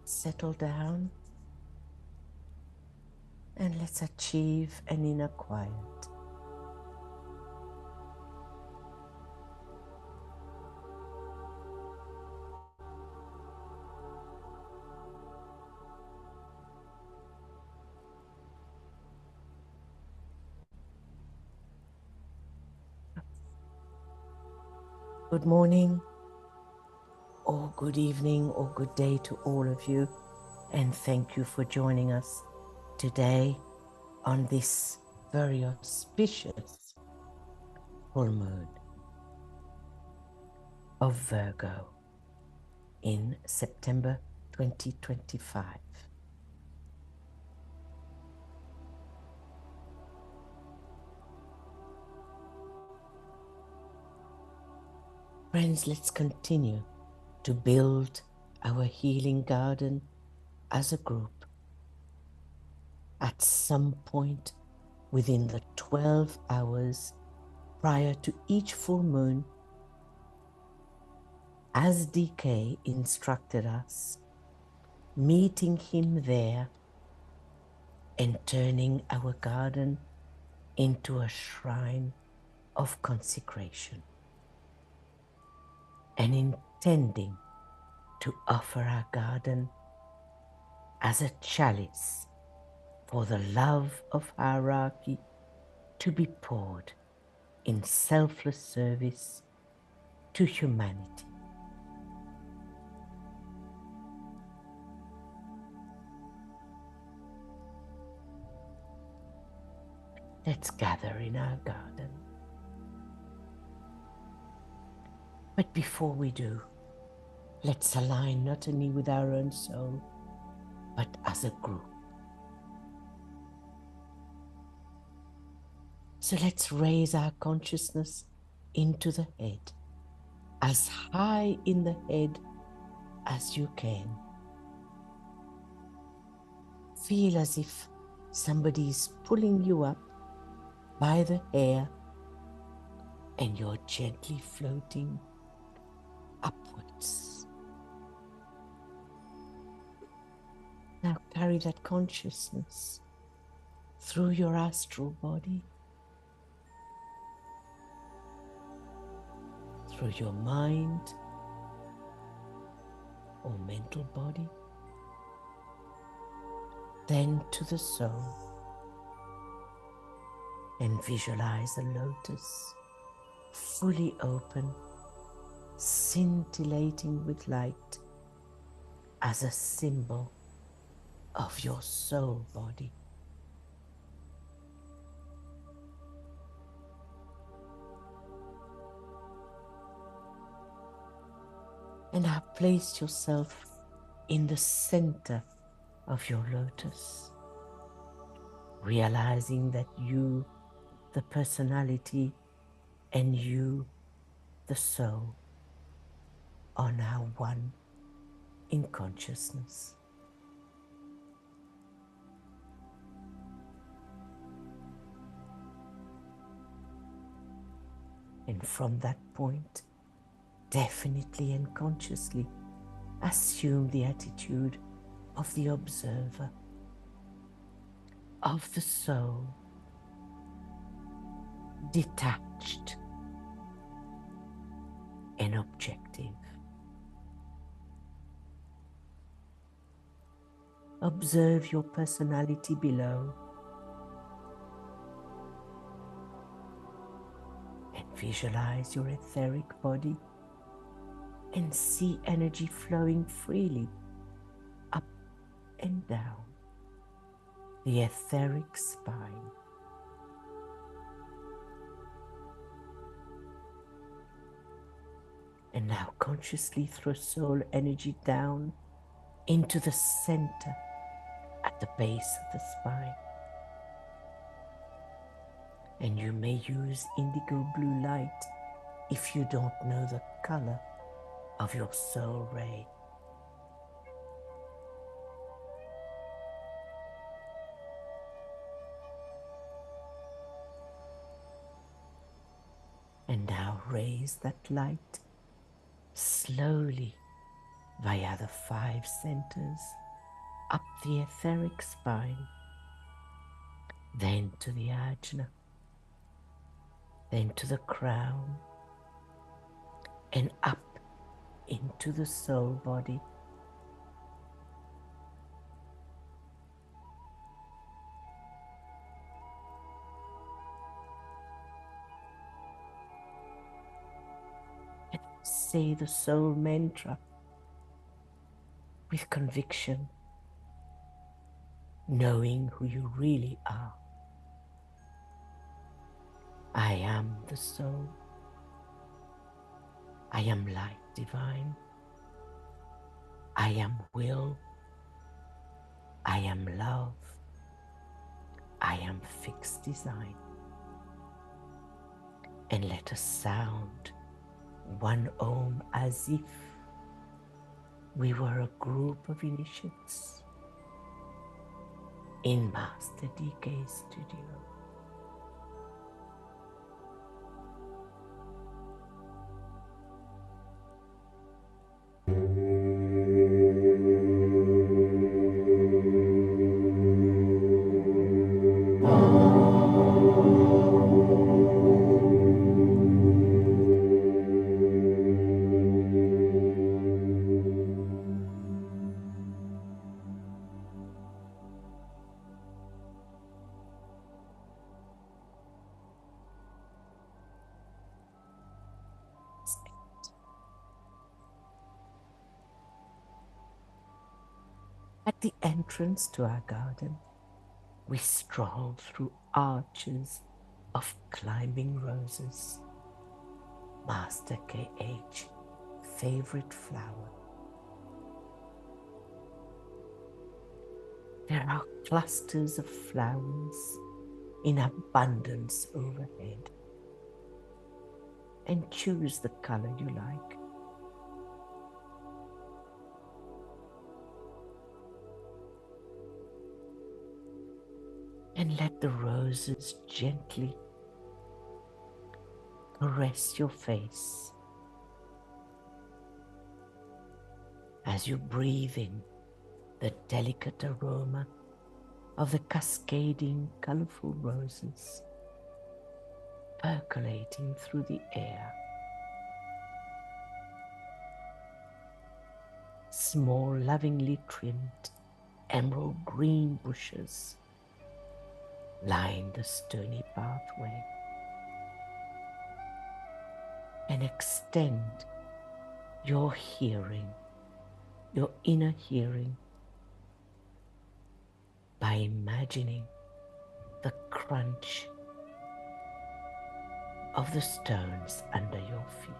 Settle down and let's achieve an inner quiet. Good morning, or good evening, or good day to all of you, and thank you for joining us today on this very auspicious full moon of Virgo in September 2025. Friends, let's continue to build our healing garden as a group. At some point within the 12 hours prior to each full moon, as DK instructed us, meeting him there and turning our garden into a shrine of consecration, and intending to offer our garden as a chalice for the love of hierarchy to be poured in selfless service to humanity. Let's gather in our garden. But before we do, let's align not only with our own soul, but as a group. So let's raise our consciousness into the head, as high in the head as you can. Feel as if somebody is pulling you up by the hair and you're gently floating upwards. Now carry that consciousness through your astral body, through your mind or mental body, then to the soul, and visualize a lotus fully open, scintillating with light as a symbol of your soul body. And now place yourself in the center of your lotus, realizing that you, the personality, and you, the soul, are now one in consciousness. And from that point, definitely and consciously, assume the attitude of the observer, of the soul, detached and objective. Observe your personality below and visualize your etheric body and see energy flowing freely up and down the etheric spine. And now consciously throw soul energy down into the center at the base of the spine. And you may use indigo blue light if you don't know the color of your soul ray. And now raise that light slowly via the 5 centers, up the etheric spine, then to the ajna, then to the crown, and up into the soul body. And say the soul mantra with conviction, knowing who you really are. I am the soul. I am light divine. I am will. I am love. I am fixed design. And let us sound one Om as if we were a group of initiates in Master DK's studio. At the entrance to our garden, we stroll through arches of climbing roses. Master KH, favorite flower. There are clusters of flowers in abundance overhead. And choose the color you like. And let the roses gently caress your face as you breathe in the delicate aroma of the cascading colorful roses percolating through the air. Small, lovingly trimmed emerald green bushes line the stony pathway and extend your hearing, your inner hearing, by imagining the crunch of the stones under your feet.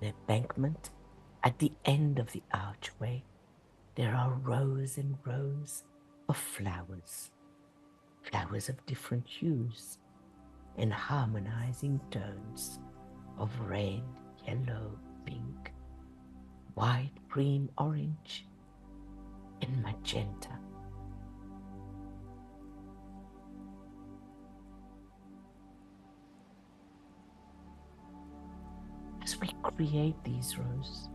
An embankment at the end of the archway, there are rows and rows of flowers, flowers of different hues and harmonizing tones of red, yellow, pink, white, cream, orange, and magenta. As we create these rows,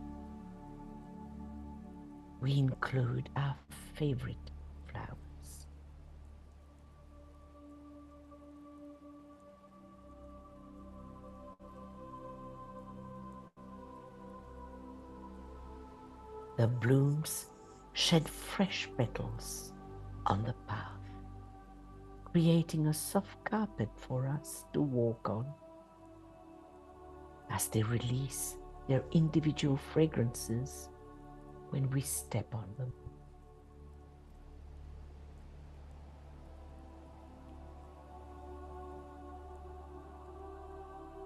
we include our favorite flowers. The blooms shed fresh petals on the path, creating a soft carpet for us to walk on. As they release their individual fragrances when we step on them.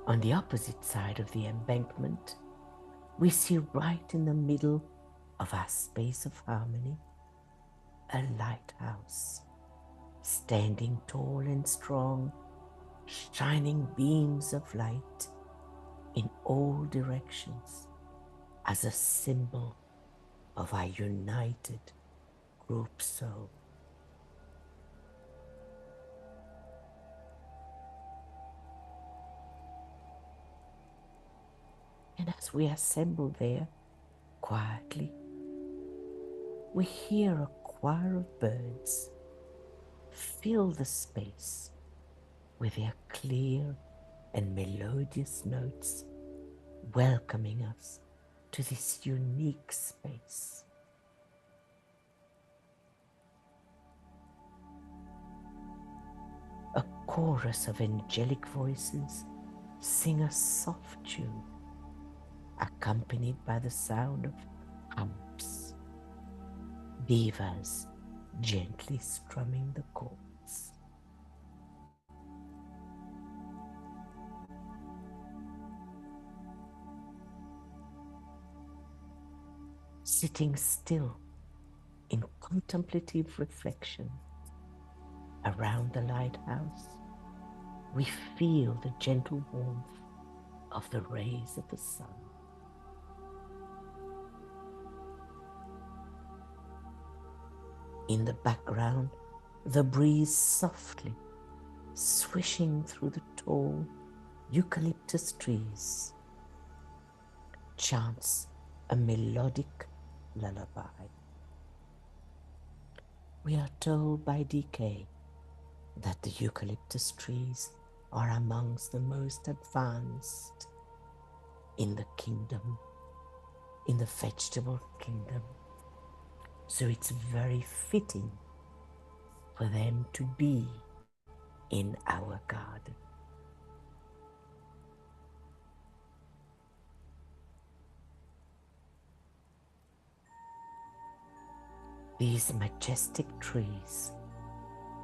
On the opposite side of the embankment, we see right in the middle of our space of harmony, a lighthouse, standing tall and strong, shining beams of light in all directions. as a symbol of our united group soul. And as we assemble there quietly, we hear a choir of birds fill the space with their clear and melodious notes, welcoming us to this unique space. A chorus of angelic voices sing a soft tune, accompanied by the sound of humps, divas gently strumming the chords. Sitting still in contemplative reflection around the lighthouse, we feel the gentle warmth of the rays of the sun. In the background, the breeze softly swishing through the tall eucalyptus trees chants a melodic lullaby. We are told by DK that the eucalyptus trees are amongst the most advanced in the kingdom, in the vegetable kingdom. So it's very fitting for them to be in our garden. These majestic trees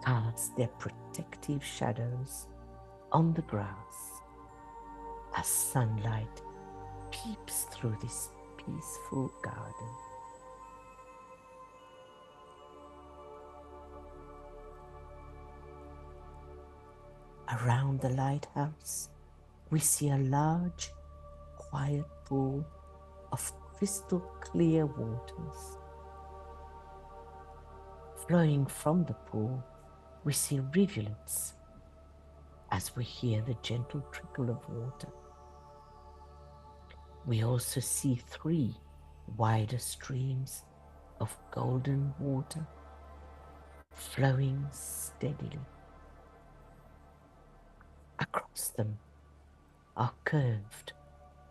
cast their protective shadows on the grass as sunlight peeps through this peaceful garden. Around the lighthouse, we see a large, quiet pool of crystal clear waters. Flowing from the pool, we see rivulets as we hear the gentle trickle of water. We also see 3 wider streams of golden water flowing steadily. Across them are curved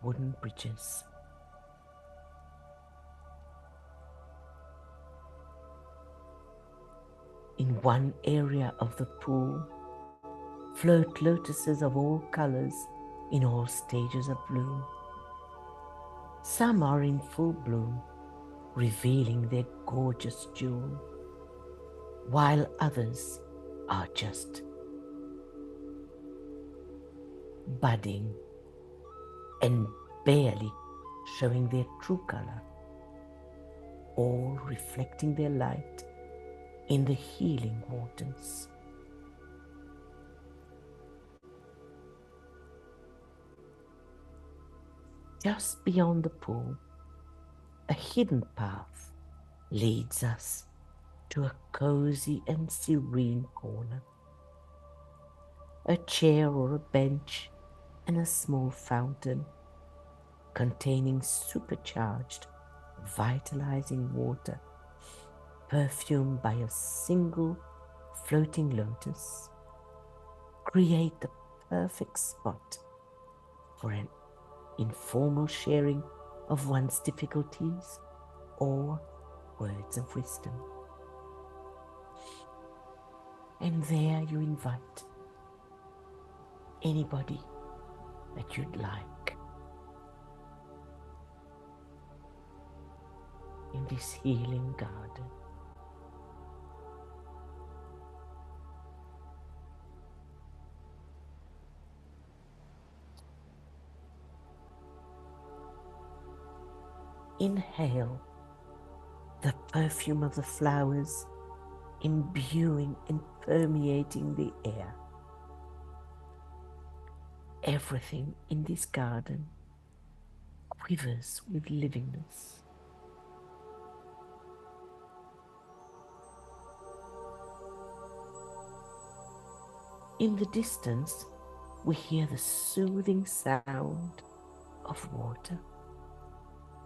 wooden bridges. In one area of the pool float lotuses of all colors in all stages of bloom. Some are in full bloom, revealing their gorgeous jewel, while others are just budding and barely showing their true color, all reflecting their light in the healing waters. Just beyond the pool, a hidden path leads us to a cozy and serene corner. A chair or a bench and a small fountain containing supercharged, vitalizing water, perfumed by a single floating lotus, create the perfect spot for an informal sharing of one's difficulties or words of wisdom. And there you invite anybody that you'd like in this healing garden. Inhale the perfume of the flowers, imbuing and permeating the air. Everything in this garden quivers with livingness. In the distance, we hear the soothing sound of water,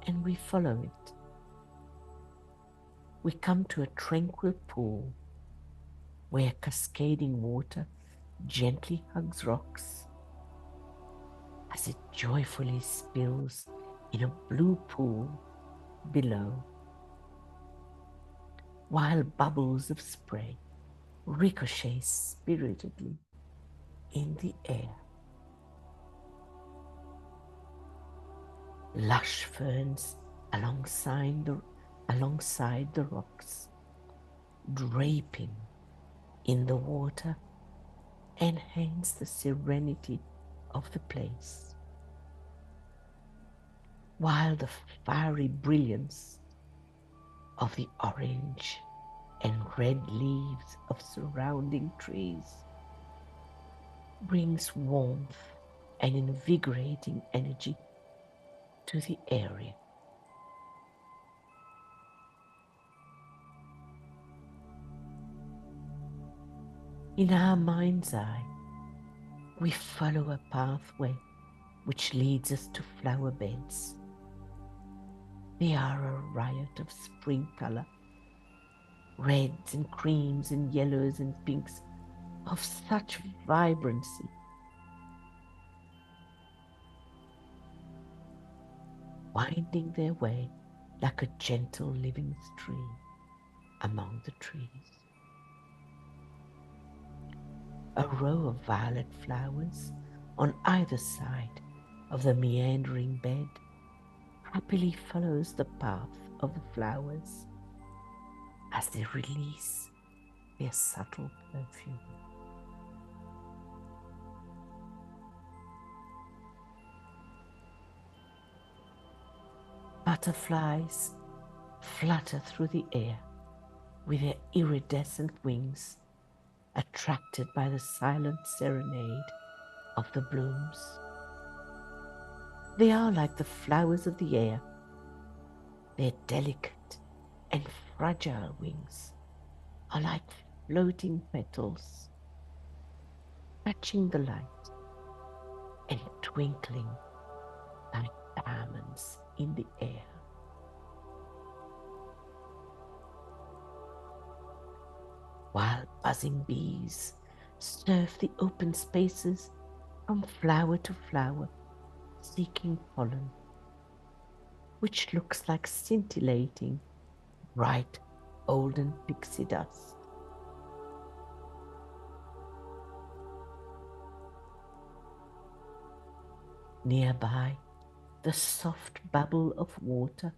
and we follow it. We come to a tranquil pool where cascading water gently hugs rocks as it joyfully spills in a blue pool below, while bubbles of spray ricochet spiritedly in the air. Lush ferns alongside the rocks, draping in the water, enhance the serenity of the place, while the fiery brilliance of the orange and red leaves of surrounding trees brings warmth and invigorating energy to the area. In our mind's eye, we follow a pathway which leads us to flower beds. They are a riot of spring color, reds and creams and yellows and pinks of such vibrancy. Winding their way like a gentle living stream among the trees. A row of violet flowers on either side of the meandering bed happily follows the path of the flowers as they release their subtle perfume. Butterflies flutter through the air with their iridescent wings, attracted by the silent serenade of the blooms. They are like the flowers of the air. Their delicate and fragile wings are like floating petals, catching the light and twinkling like diamonds in the air. While buzzing bees surf the open spaces from flower to flower, seeking pollen, which looks like scintillating, bright, golden pixie dust. Nearby, the soft bubble of water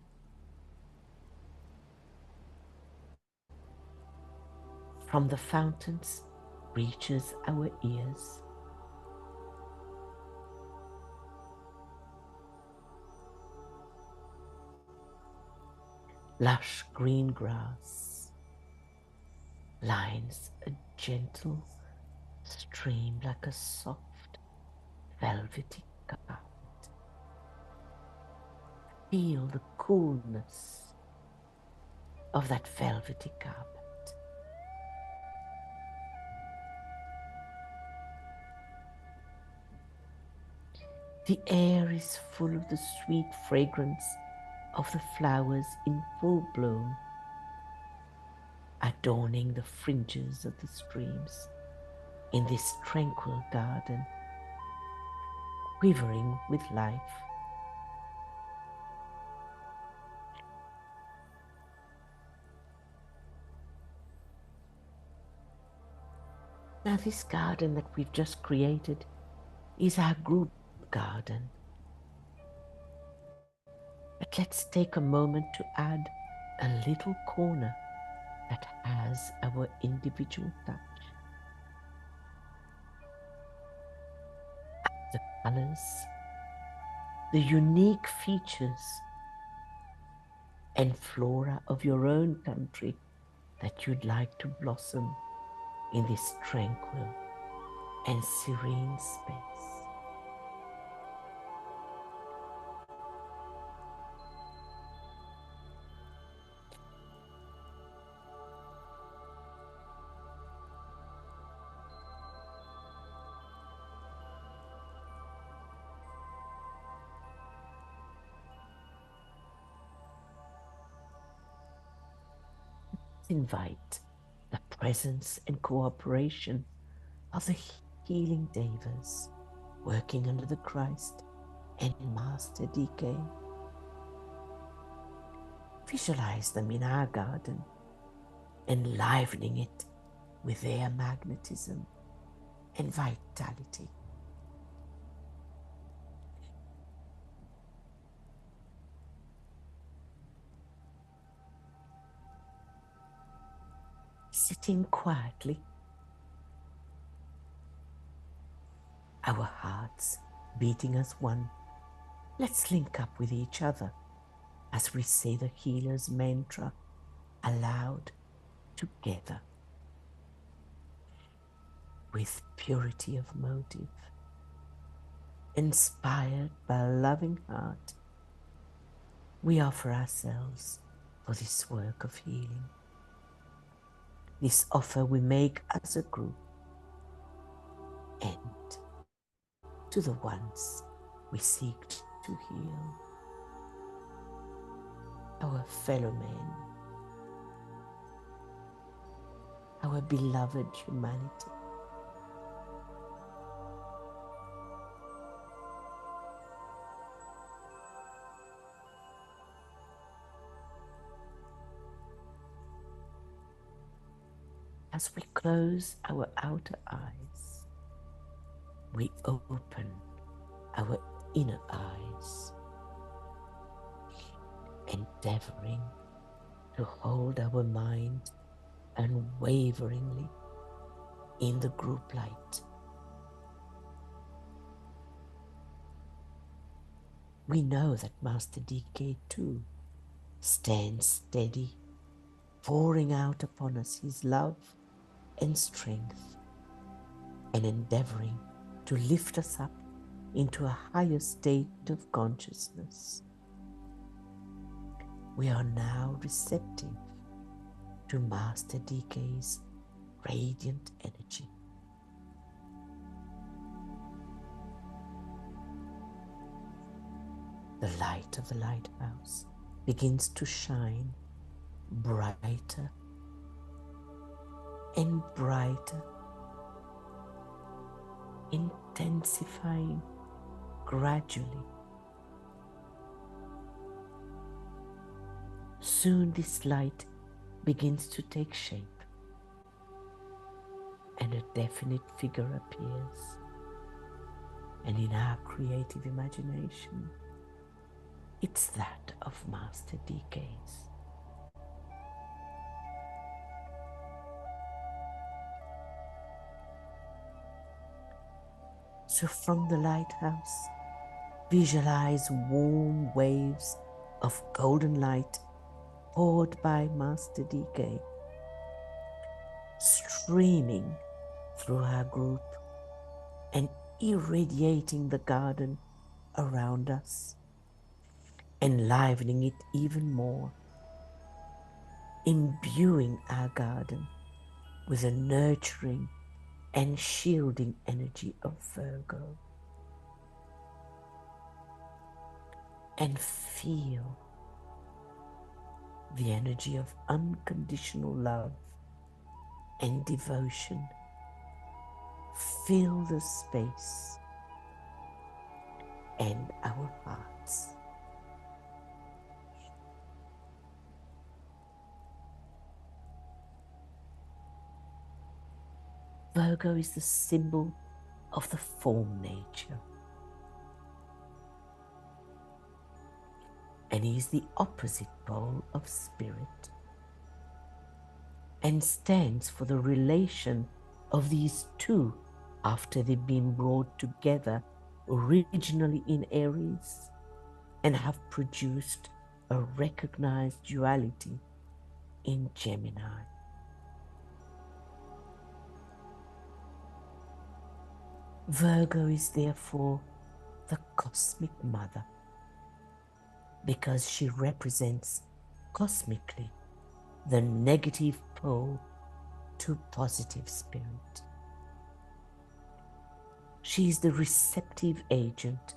from the fountains reaches our ears. Lush green grass lines a gentle stream like a soft, velvety carpet. Feel the coolness of that velvety carpet. The air is full of the sweet fragrance of the flowers in full bloom, adorning the fringes of the streams in this tranquil garden, quivering with life. Now this garden that we've just created is our group garden. But let's take a moment to add a little corner that has our individual touch. The colors, the unique features and flora of your own country that you'd like to blossom in this tranquil and serene space. invite the presence and cooperation of the healing devas working under the Christ and Master DK. Visualize them in our garden, enlivening it with their magnetism and vitality. Sitting quietly, our hearts beating as one, let's link up with each other as we say the healer's mantra aloud together. With purity of motive, inspired by a loving heart, we offer ourselves for this work of healing. This offer we make as a group and to the ones we seek to heal, our fellow men, our beloved humanity. As we close our outer eyes, we open our inner eyes, endeavoring to hold our mind unwaveringly in the group light. We know that Master DK too stands steady, pouring out upon us his love and strength, and endeavoring to lift us up into a higher state of consciousness. We are now receptive to Master DK's radiant energy. The light of the lighthouse begins to shine brighter and brighter, intensifying gradually. Soon this light begins to take shape and a definite figure appears. And in our creative imagination, it's that of Master DK's. So from the lighthouse, visualize warm waves of golden light poured by Master DK, streaming through our group and irradiating the garden around us, enlivening it even more, imbuing our garden with a nurturing and shielding energy of Virgo. And feel the energy of unconditional love and devotion fill the space and our hearts. Virgo is the symbol of the form nature, and he is the opposite pole of spirit, and stands for the relation of these two after they've been brought together originally in Aries and have produced a recognized duality in Gemini. Virgo is therefore the cosmic mother because she represents cosmically the negative pole to positive spirit. She is the receptive agent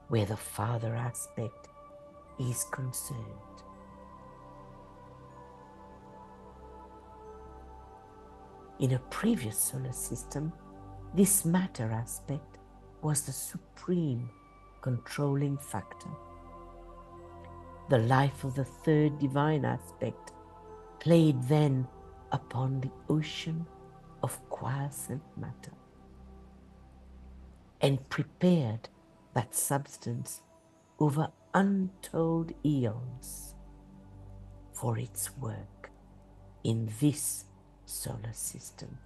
where the father aspect is concerned. In a previous solar system, this matter aspect was the supreme controlling factor. The life of the third divine aspect played then upon the ocean of quiescent matter and prepared that substance over untold eons for its work in this solar system.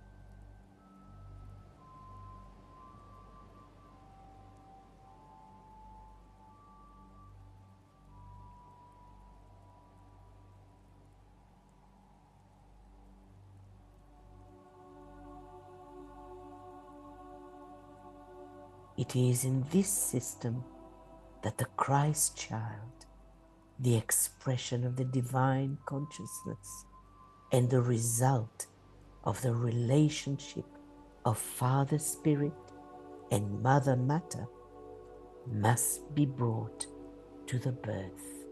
It is in this system that the Christ child, the expression of the divine consciousness and the result of the relationship of Father Spirit and Mother Matter, must be brought to the birth.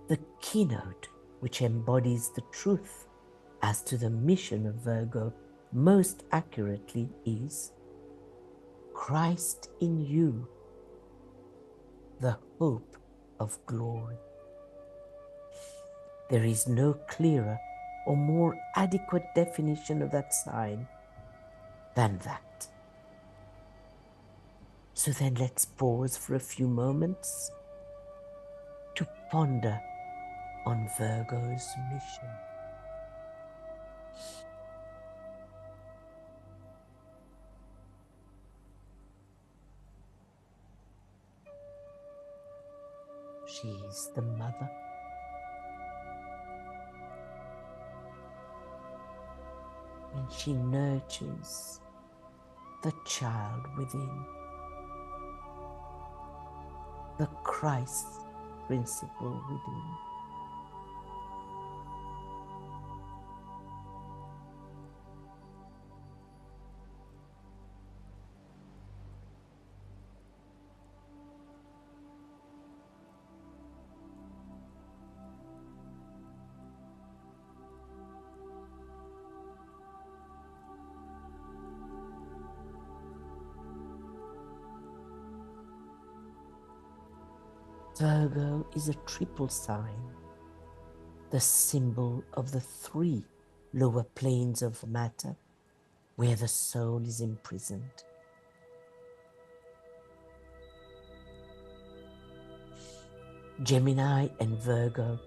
The keynote which embodies the truth as to the mission of Virgo most accurately is Christ in you, the hope of glory. There is no clearer or more adequate definition of that sign than that. So then let's pause for a few moments to ponder on Virgo's mission. She is the mother, and she nurtures the child within, the Christ principle within. Virgo is a triple sign, the symbol of the three lower planes of matter where the soul is imprisoned. Gemini and Virgo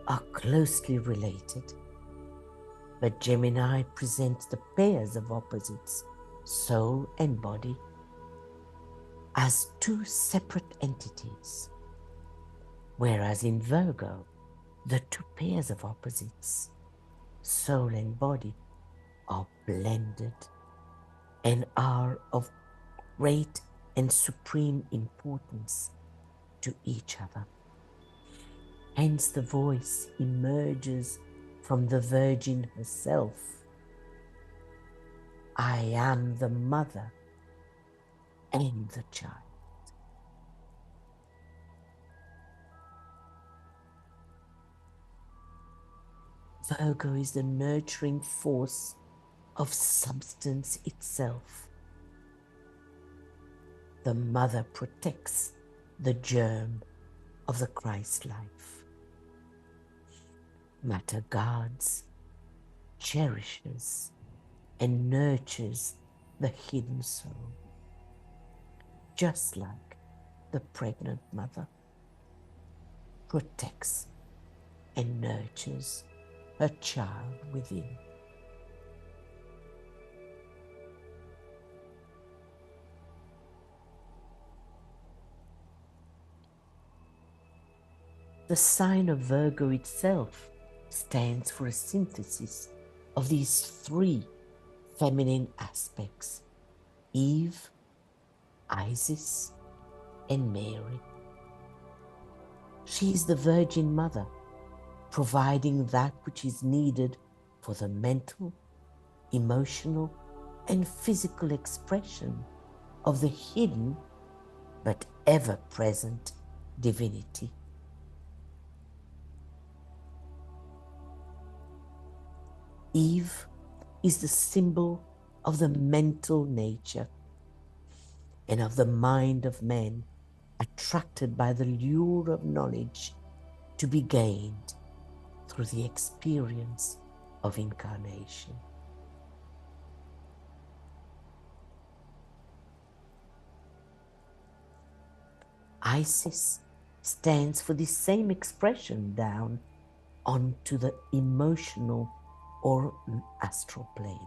are closely related, but Gemini presents the pairs of opposites, soul and body, as two separate entities, whereas in Virgo, the two pairs of opposites, soul and body, are blended and are of great and supreme importance to each other. Hence the voice emerges from the Virgin herself. I am the mother and the child. Virgo is the nurturing force of substance itself. The mother protects the germ of the Christ life. Matter guards, cherishes, and nurtures the hidden soul, just like the pregnant mother protects and nurtures her child within. The sign of Virgo itself stands for a synthesis of these three feminine aspects: Eve, Isis, and Mary. She is the Virgin Mother, providing that which is needed for the mental, emotional, and physical expression of the hidden but ever-present divinity. Eve is the symbol of the mental nature and of the mind of men, attracted by the lure of knowledge to be gained through the experience of incarnation. Isis stands for the same expression down onto the emotional or astral plane.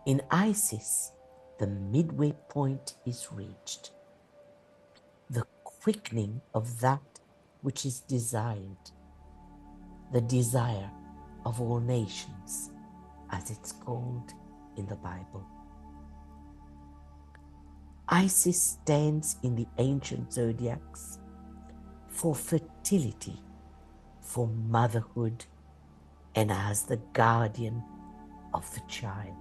In Isis, the midway point is reached, the quickening of that which is desired, the desire of all nations, as it's called in the Bible. Isis stands in the ancient zodiacs for fertility, for motherhood, and as the guardian of the child.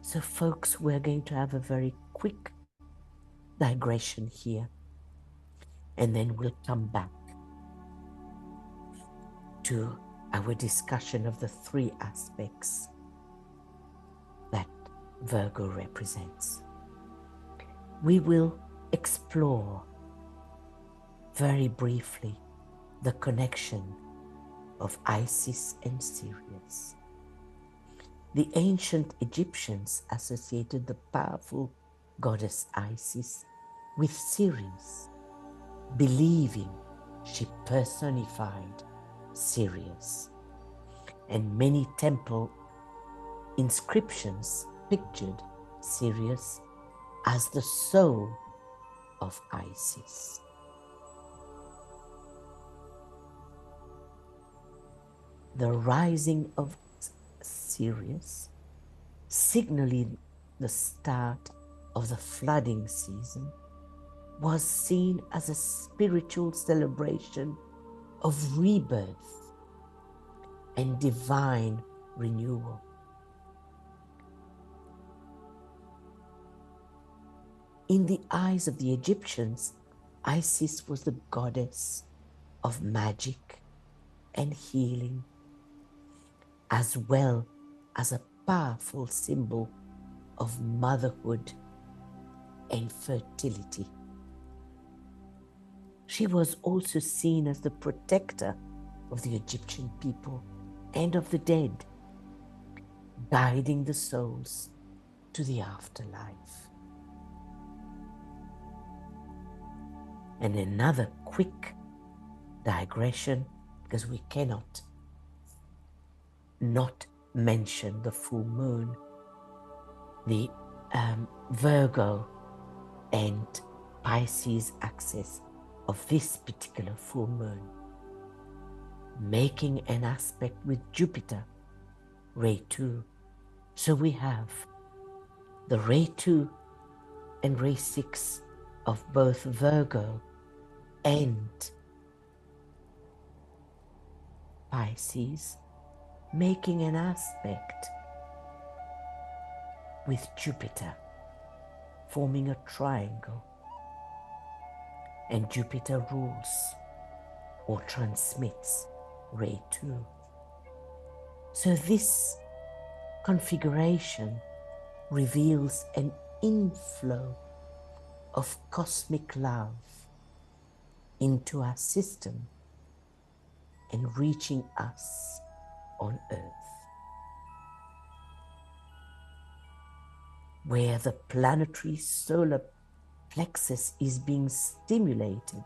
So folks, we're going to have a very quick digression here, and then we'll come back to our discussion of the three aspects that Virgo represents. We will explore very briefly the connection of Isis and Sirius. The ancient Egyptians associated the powerful goddess Isis with Sirius, believing she personified Sirius, and many temple inscriptions pictured Sirius as the soul of Isis. The rising of Sirius, signaling the start of the flooding season, was seen as a spiritual celebration of rebirth and divine renewal. In the eyes of the Egyptians, Isis was the goddess of magic and healing, as well as a powerful symbol of motherhood and fertility. She was also seen as the protector of the Egyptian people and of the dead, guiding the souls to the afterlife. And another quick digression, because we cannot not mention the full moon, the Virgo and Pisces axis of this particular full moon, making an aspect with Jupiter, ray 2. So we have the ray 2 and ray 6 of both Virgo and Pisces, making an aspect with Jupiter, forming a triangle. And Jupiter rules or transmits ray 2. So this configuration reveals an inflow of cosmic love into our system and reaching us on Earth, where the planetary solar plexus is being stimulated,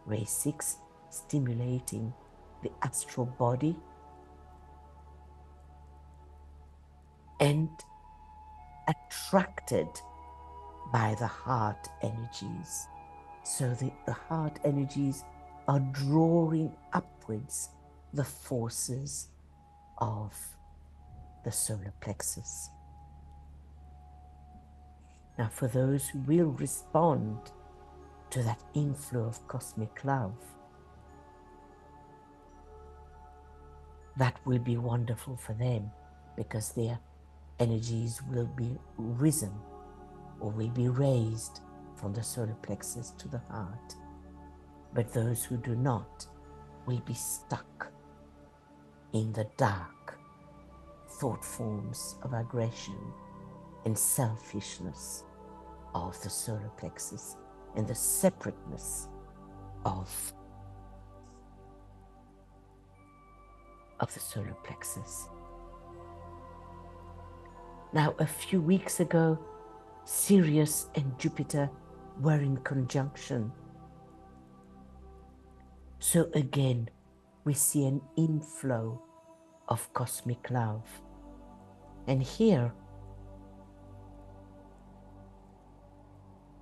ray 6 stimulating the astral body, and attracted by the heart energies. So the heart energies are drawing upwards the forces of the solar plexus. Now, for those who will respond to that inflow of cosmic love, that will be wonderful for them, because their energies will be risen or will be raised from the solar plexus to the heart. But those who do not will be stuck in the dark thought forms of aggression and selfishness of the solar plexus and the separateness of the solar plexus. Now, a few weeks ago, Sirius and Jupiter were in conjunction. So again, we see an inflow of cosmic love. And here,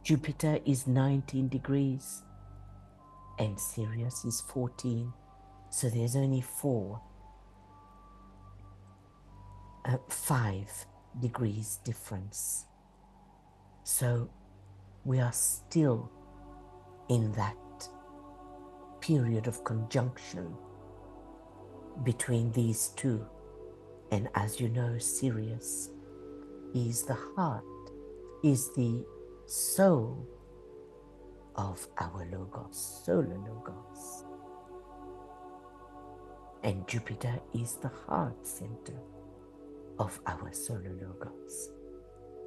Jupiter is 19 degrees and Sirius is 14. So there's only 5 degrees difference. So we are still in that period of conjunction between these two. And as you know, Sirius is the heart, is the soul of our Logos, solar Logos. And Jupiter is the heart center of our solar Logos.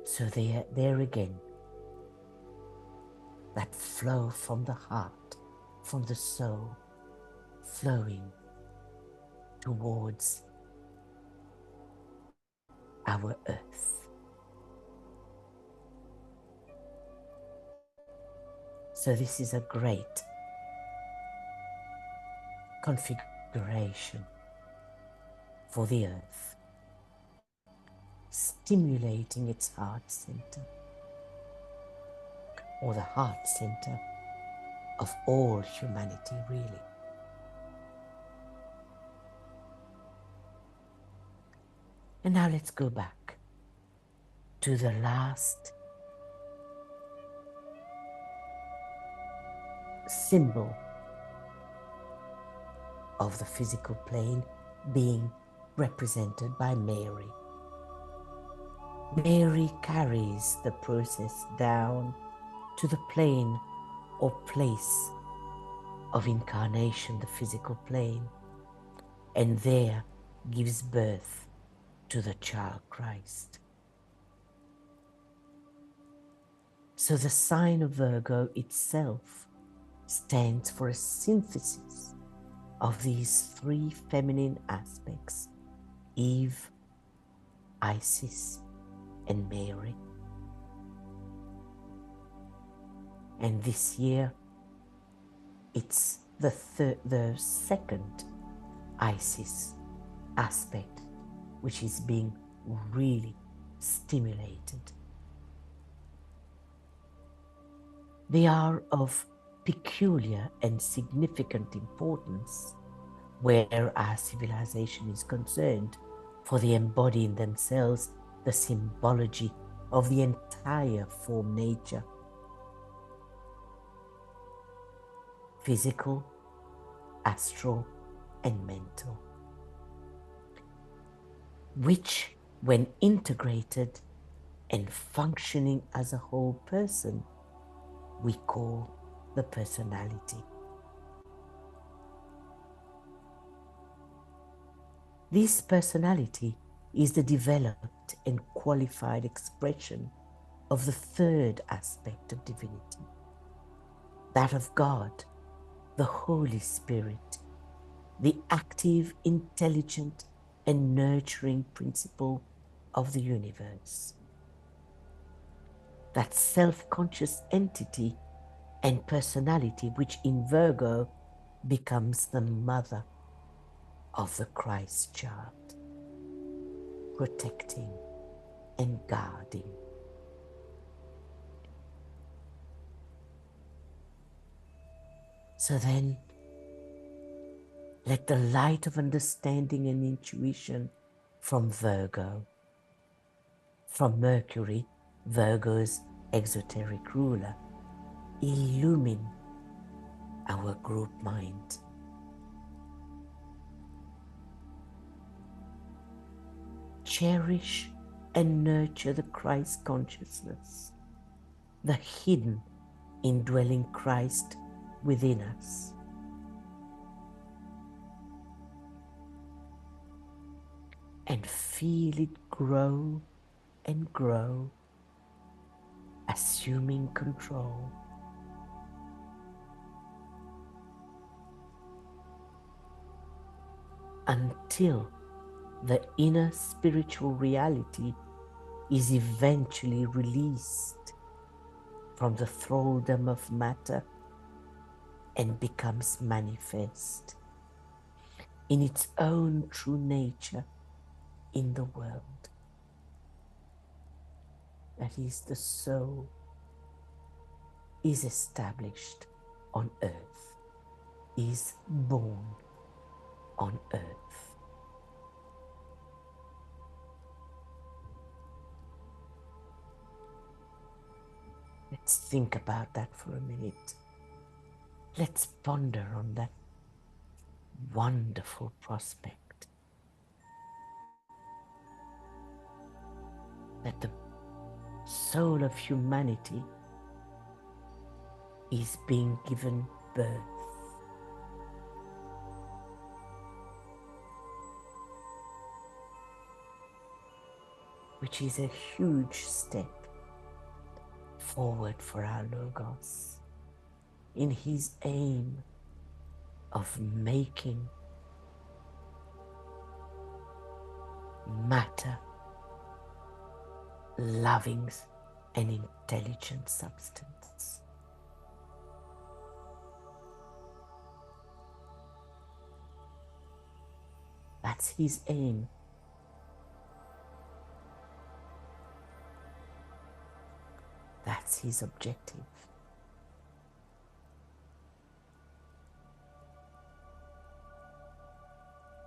So there again, that flow from the heart, from the soul, flowing towards our earth. So this is a great configuration for the earth, stimulating its heart center, or the heart center of all humanity, really. And now let's go back to the last symbol of the physical plane being represented by Mary. Mary carries the process down to the plane or place of incarnation, the physical plane, and there gives birth to the child Christ. So the sign of Virgo itself stands for a synthesis of these 3 feminine aspects: Eve, Isis, and Mary. And this year, it's the second Isis aspect, which is being really stimulated. They are of peculiar and significant importance where our civilization is concerned, for they embody in themselves the symbology of the entire form nature: physical, astral, and mental, which, when integrated and functioning as a whole person, we call the personality. This personality is the developed and qualified expression of the third aspect of divinity, that of God, the Holy Spirit, the active, intelligent, and nurturing principle of the universe. That self-conscious entity and personality which in Virgo becomes the mother of the Christ child, protecting and guarding. So then, let the light of understanding and intuition from Virgo, from Mercury, Virgo's exoteric ruler, illumine our group mind. Cherish and nurture the Christ consciousness, the hidden indwelling Christ within us. and feel it grow and grow, assuming control until the inner spiritual reality is eventually released from the thraldom of matter and becomes manifest in its own true nature in the world. That is, the soul is established on earth, is born on earth. Let's think about that for a minute. Let's ponder on that wonderful prospect that the soul of humanity is being given birth, which is a huge step forward for our Logos in his aim of making matter loving and intelligent substance. That's his aim. That's his objective.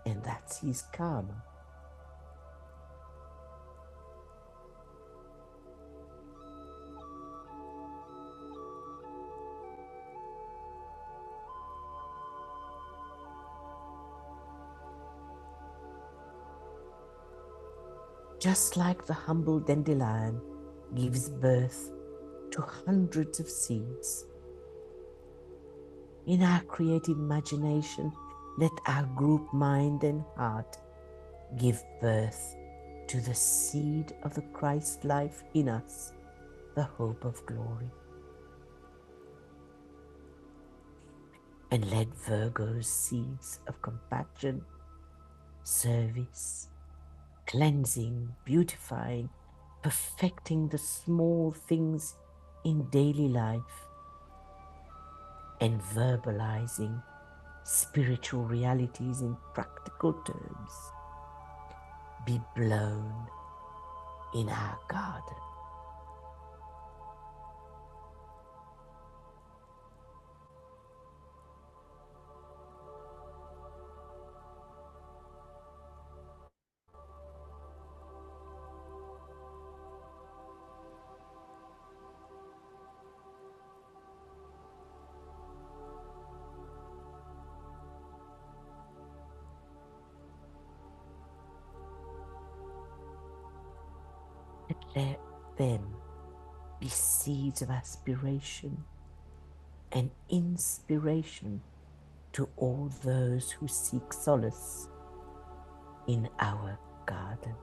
And that's his karma. Just like the humble dandelion gives birth to hundreds of seeds, in our creative imagination, let our group mind and heart give birth to the seed of the Christ life in us, the hope of glory. And let Virgo's seeds of compassion, service, cleansing, beautifying, perfecting the small things in daily life, and verbalizing spiritual realities in practical terms, be blown in our garden. Let them be seeds of aspiration and inspiration to all those who seek solace in our garden.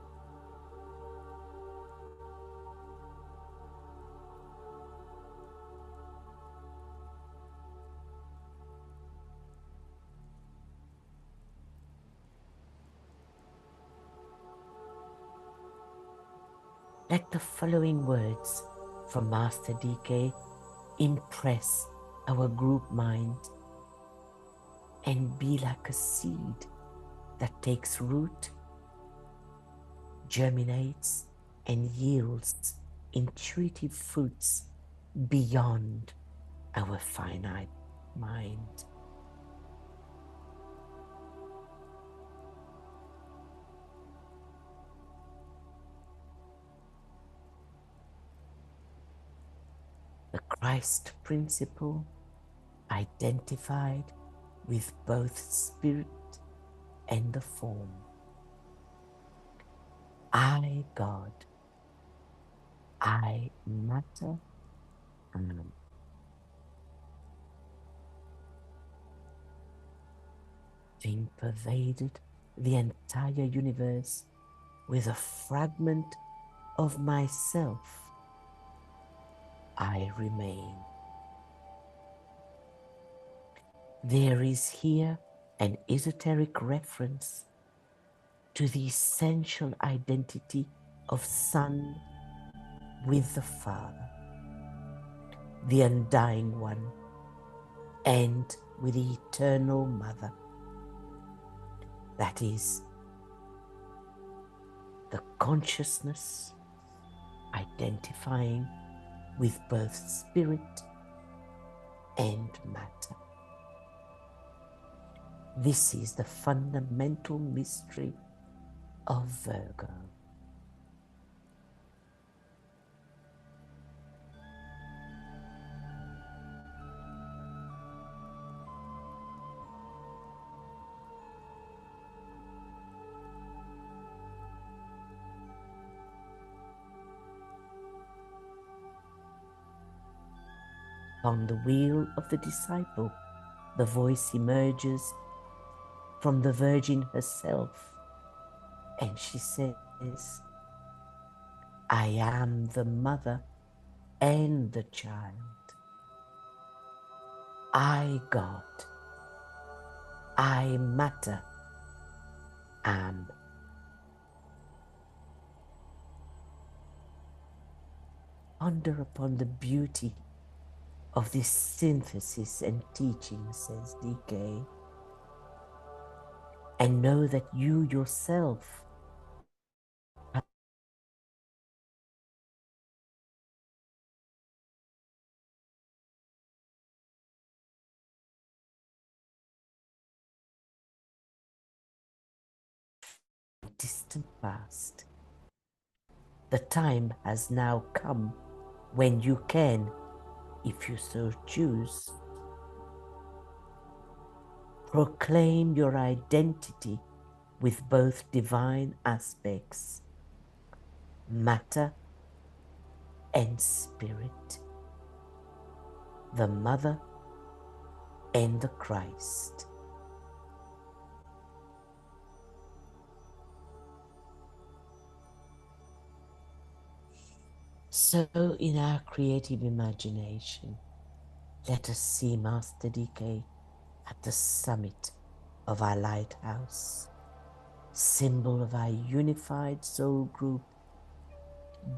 Let the following words from Master DK impress our group mind and be like a seed that takes root, germinates, and yields intuitive fruits beyond our finite mind. The Christ principle identified with both spirit and the form. I, God, I, matter, am. Thing pervaded the entire universe with a fragment of myself, I remain. There is here an esoteric reference to the essential identity of Son with the Father, the undying one, and with the eternal Mother. That is, the consciousness identifying with both spirit and matter. This is the fundamental mystery of Virgo. On the wheel of the disciple, the voice emerges from the Virgin herself, and she says, I am the mother and the child. I, God, I, matter, am. Ponder upon the beauty of this synthesis and teaching, says DK, and know that you yourself are distant past. The time has now come when you can, if you so choose, proclaim your identity with both divine aspects, matter and spirit, the Mother and the Christ. So in our creative imagination, let us see Master DK at the summit of our lighthouse, symbol of our unified soul group,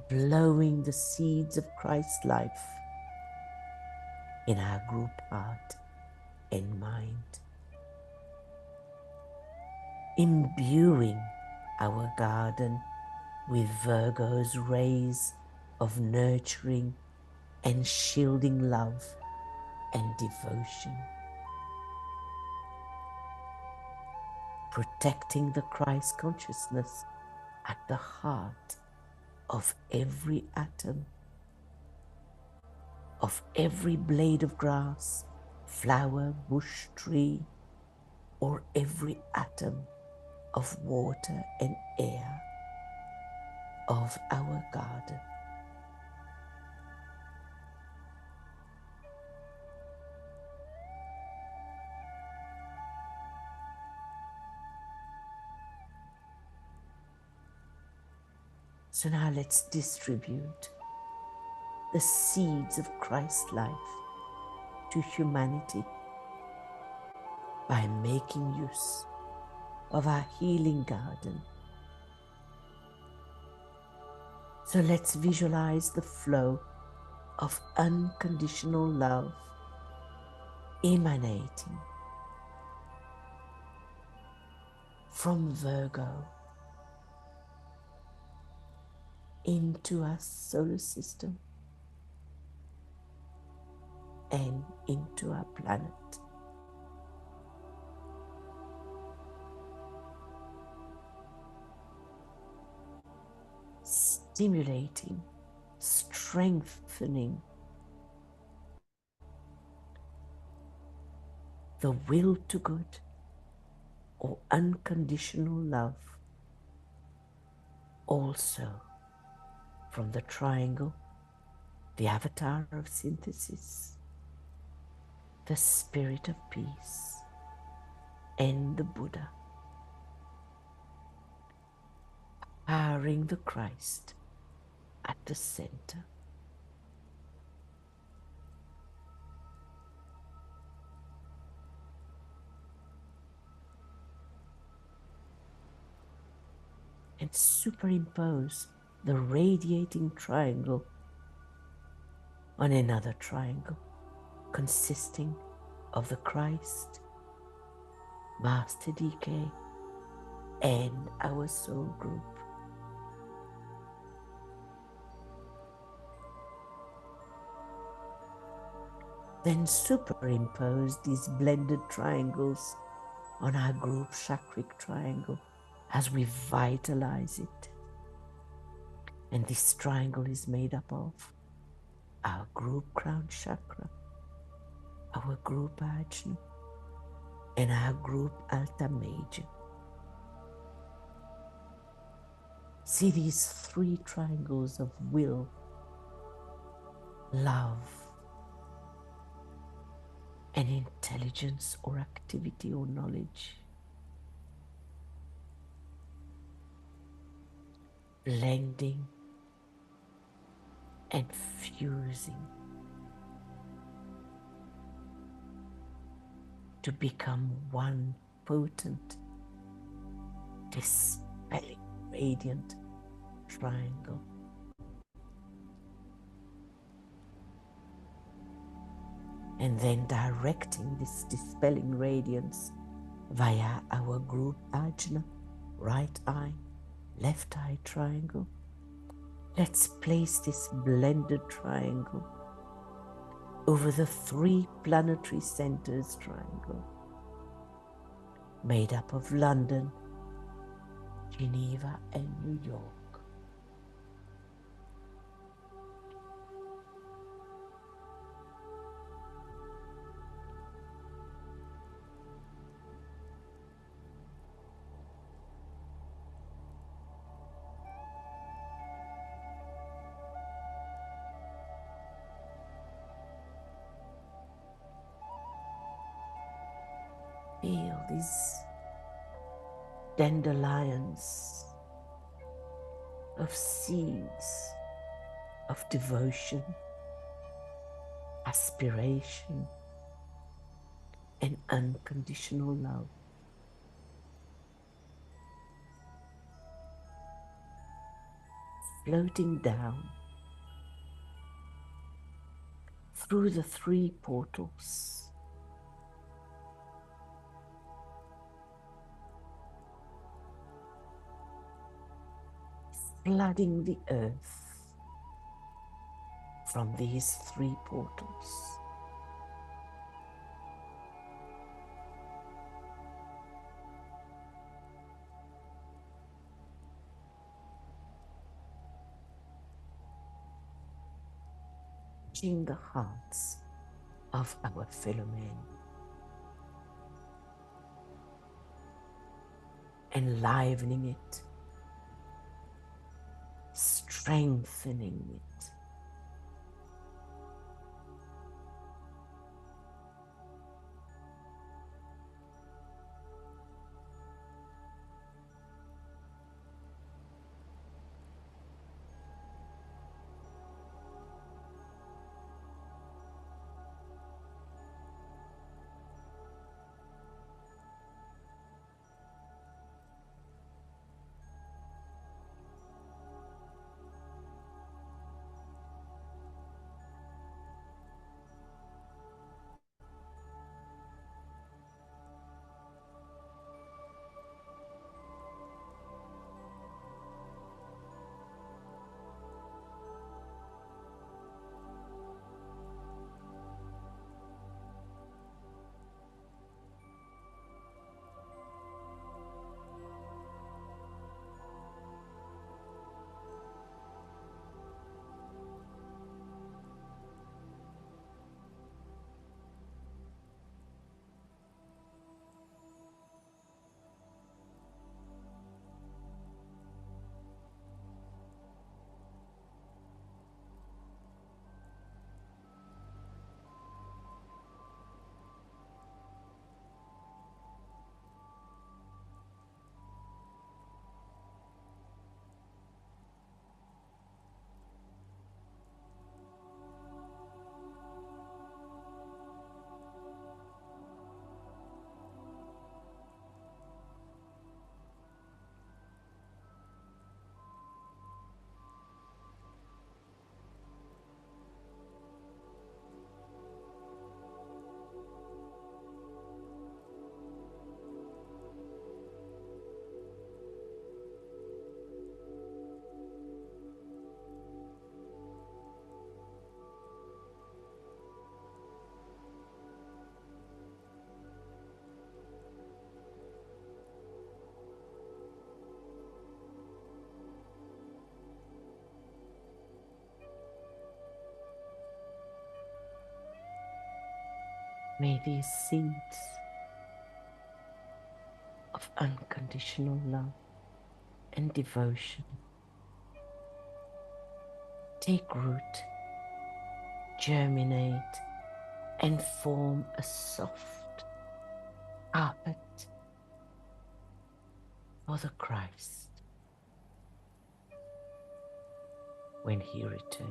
blowing the seeds of Christ's life in our group heart and mind, imbuing our garden with Virgo's rays of nurturing and shielding love and devotion, protecting the Christ consciousness at the heart of every atom, of every blade of grass, flower, bush, tree, or every atom of water and air of our garden. So now let's distribute the seeds of Christ's life to humanity by making use of our healing garden. So let's visualize the flow of unconditional love emanating from Virgo into our solar system and into our planet. Stimulating, strengthening the will to good or unconditional love, also from the triangle, the avatar of synthesis, the spirit of peace, and the Buddha, empowering the Christ at the center. And superimpose the radiating triangle on another triangle consisting of the Christ, Master DK, and our soul group. Then superimpose these blended triangles on our group chakric triangle as we vitalize it. And this triangle is made up of our group crown chakra, our group ajna, and our group alta major. See these three triangles of will, love, and intelligence or activity or knowledge, blending and fusing to become one potent, dispelling, radiant triangle. And then directing this dispelling radiance via our group ajna, right eye, left eye triangle. Let's place this blended triangle over the three planetary centers triangle made up of London, Geneva, and New York. Feel these dandelions of seeds of devotion, aspiration, and unconditional love. Floating down through the three portals, flooding the earth from these three portals. Touching the hearts of our fellow men, enlivening it, strengthening it. May these seeds of unconditional love and devotion take root, germinate, and form a soft carpet for the Christ when he returns.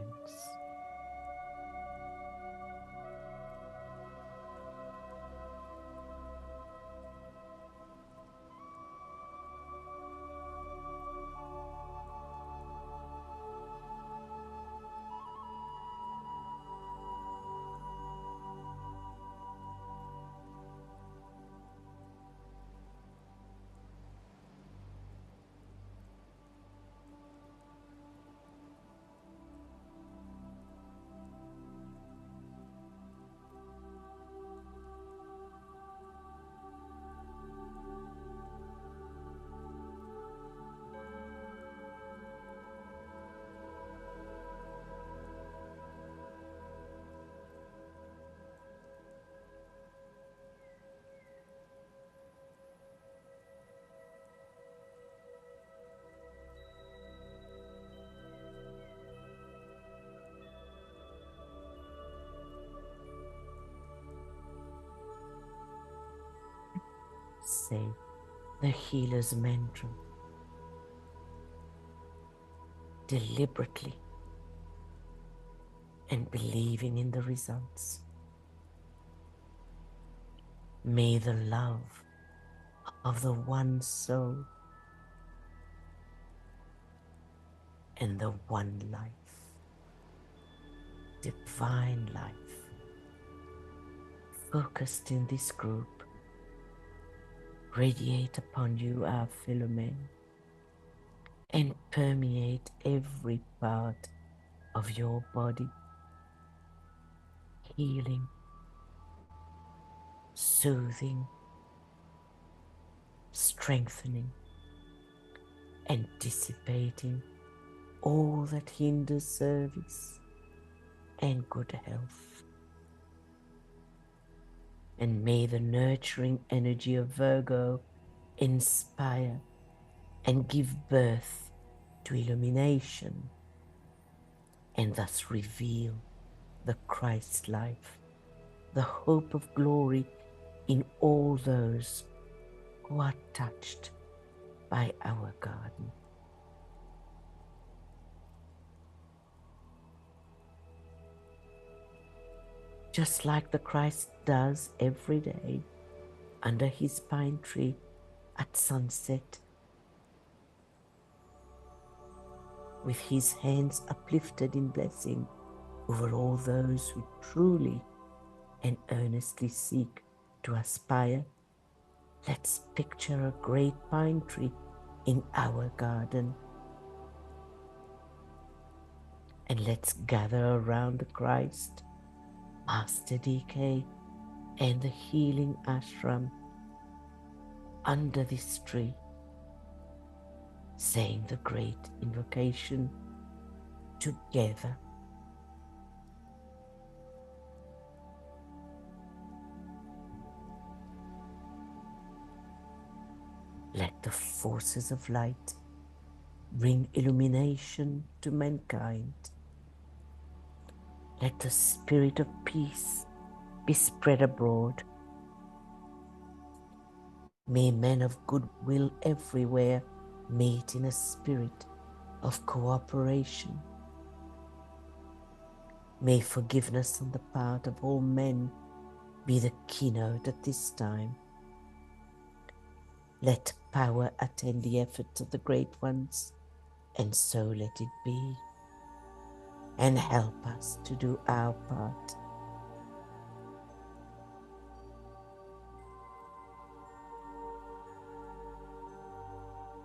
Say the healer's mantra deliberately and believing in the results. May the love of the one soul and the one life, divine life, focused in this group, radiate upon you, our fellow men, and permeate every part of your body, healing, soothing, strengthening, and dissipating all that hinders service and good health. And may the nurturing energy of Virgo inspire and give birth to illumination, and thus reveal the Christ life, the hope of glory in all those who are touched by our garden. Just like the Christ does every day under his pine tree at sunset, with his hands uplifted in blessing over all those who truly and earnestly seek to aspire, let's picture a great pine tree in our garden, and let's gather around the Christ, Master DK, and the healing ashram under this tree, saying the great invocation together. Let the forces of light bring illumination to mankind. Let the spirit of peace be spread abroad. May men of goodwill everywhere meet in a spirit of cooperation. May forgiveness on the part of all men be the keynote at this time. Let power attend the efforts of the great ones, and so let it be. And help us to do our part.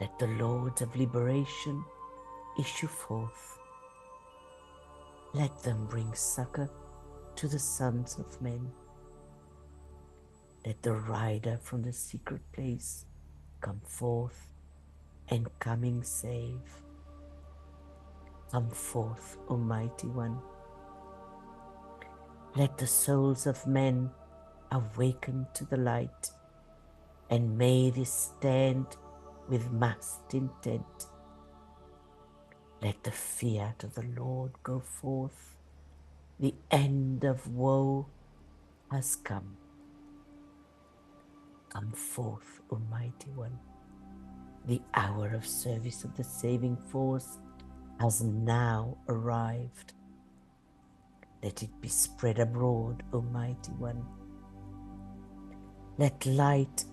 Let the Lords of Liberation issue forth. Let them bring succor to the sons of men. Let the rider from the secret place come forth, and coming save. Come forth, Almighty One. Let the souls of men awaken to the light, and may this stand with massed intent. Let the fiat of the Lord go forth. The end of woe has come. Come forth, O Mighty One. The hour of service of the saving force has now arrived. Let it be spread abroad, O Mighty One. Let light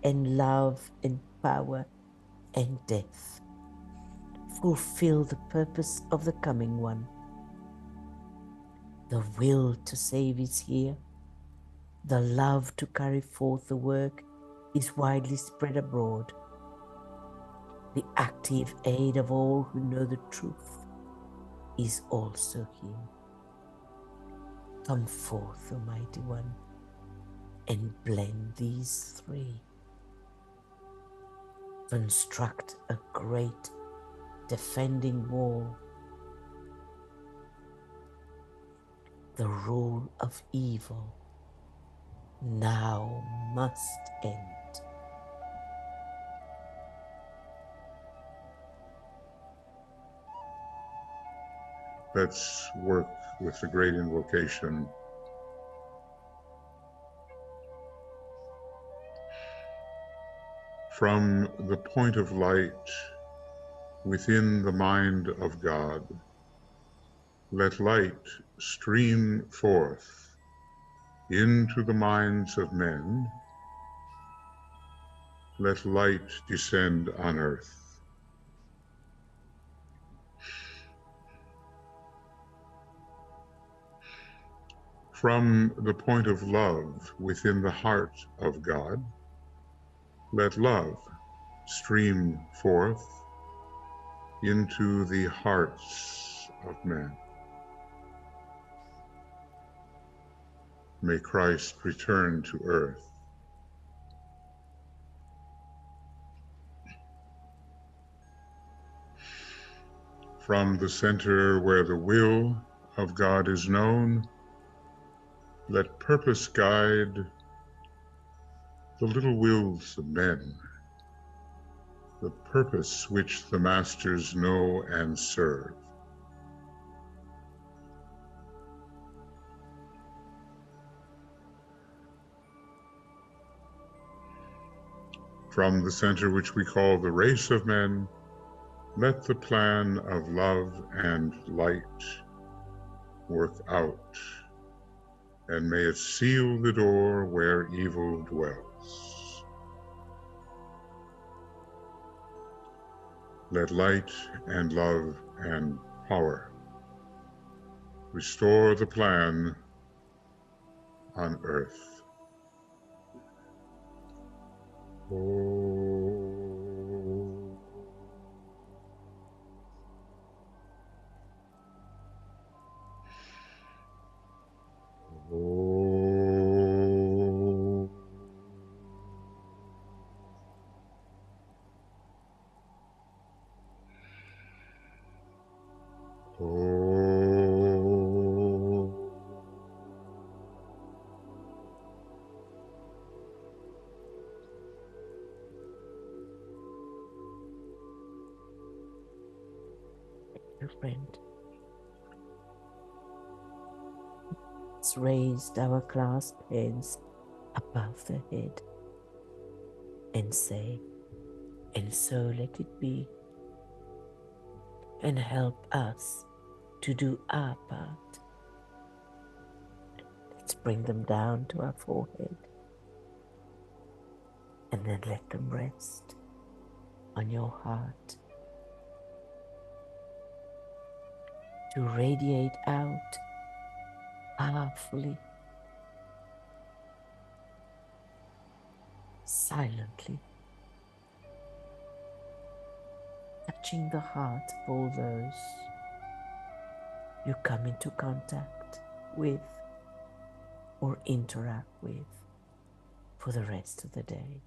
and love and power and death fulfill the purpose of the coming one. The will to save is here. The love to carry forth the work is widely spread abroad. The active aid of all who know the truth is also here. Come forth, O Mighty One, and blend these three. Construct a great defending wall. The rule of evil now must end. Let's work with the great invocation. From the point of light within the mind of God, let light stream forth into the minds of men. Let light descend on earth. From the point of love within the heart of God, let love stream forth into the hearts of men. May Christ return to earth. From the center where the will of God is known, let purpose guide the little wills of men, the purpose which the masters know and serve. From the center which we call the race of men, let the plan of love and light work out, and may it seal the door where evil dwells. Let light and love and power restore the plan on earth. Friend, let's raise our clasped hands above the head and say, and so let it be, and help us to do our part. Let's bring them down to our forehead and then let them rest on your heart to radiate out powerfully, silently, touching the heart of all those you come into contact with or interact with for the rest of the day.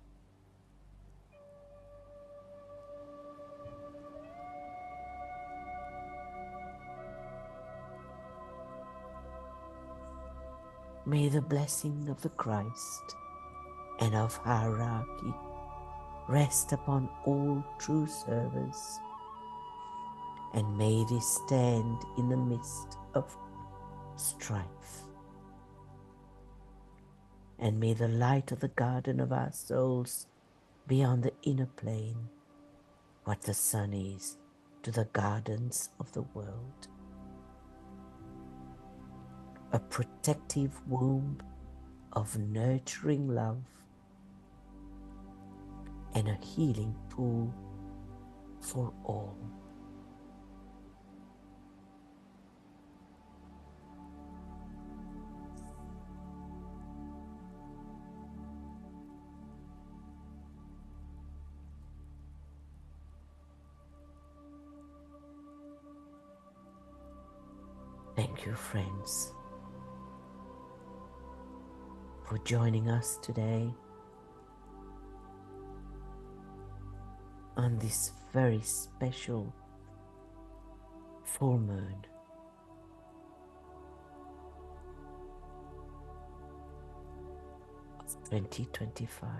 May the blessing of the Christ and of hierarchy rest upon all true servers, and may they stand in the midst of strife. And may the light of the garden of our souls be on the inner plane, what the sun is to the gardens of the world. A protective womb of nurturing love and a healing pool for all. Thank you, friends, for joining us today on this very special full moon. Of 2025.